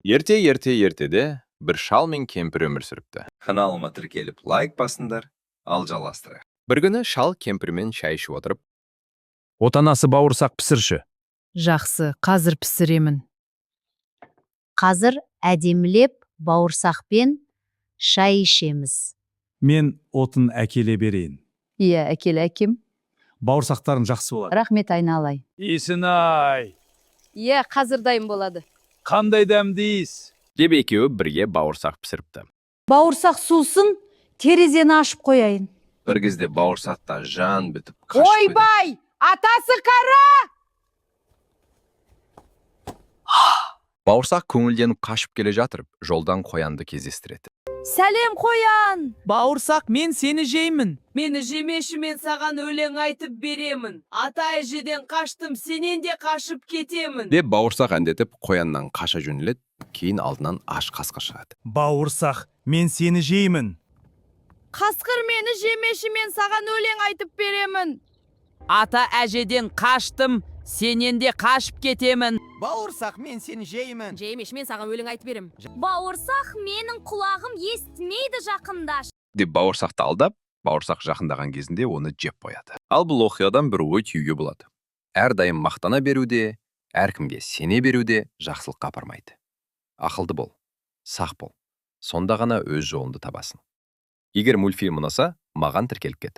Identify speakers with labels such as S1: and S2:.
S1: Ертеде бір шал мен кемпір өмір сүріпті.
S2: Каналыма тіркеліп лайк басыңдар, ал жалғастырайық.
S1: Бір күні шал кемпірмен шай ішіп отырып,
S3: Отанасы бауырсақ пісірші.
S4: Жақсы, қазір пісіремін.
S5: Қазір әдемілеп бауырсақпен шай ішеміз.
S3: Мен отын әкеле берейін.
S4: Иә, әкел әкем.
S3: Бауырсақтарың жақсы болады.
S4: Рахмет айналай.
S3: Исін-ай,
S4: Иә, қазір дайын болады.
S3: қандай дәмдейсіз.
S1: деп екеуі бірге бауырсақ пісіріпті.
S6: Бауырсақ сусын, терезені ашып қояйын.
S2: Бір кезде бауырсақта жан бітіп қашып кетеді.
S6: Ойбай, атасы қара!
S1: Бауырсақ көңілденіп қашып келе жатырып, жолдан қоянды кездестіреді.
S6: Сәлем қоян!
S7: Бауырсақ, мен сені жеймін.
S8: Мені жемеші, мен саған өлең айтып беремін. Ата әжеден қаштым, сенен де қашып кетемін.
S1: Деп бауырсақ әндетіп қояннан қаша жөнеледі, кейін алдынан аш қасқыр шығады.
S3: Бауырсақ, мен сені жеймін.
S8: Қасқыр, мені жемеші, мен саған өлең айтып беремін.
S7: Ата әжеден қаштым, сенен де қашып кетемін.
S9: Бауырсақ, мен сені жеймін.
S8: Жемеш, мен саған өлең айтып беремін.
S5: Бауырсақ, менің құлағым естімейді жақындаш.
S1: Деп бауырсақты алдап, бауырсақ жақындаған кезінде оны жеп қояды. Ал бұл оқиғадан бір ой түюге болады. Әрдайым мақтана беруде, әркімге сене беруде жақсылыққа апармайды. Ақылды бол, сақ бол. Сонда ғана өз жолыңды табасың. Егер мультфильм ұнаса, маған тіркеліп кет.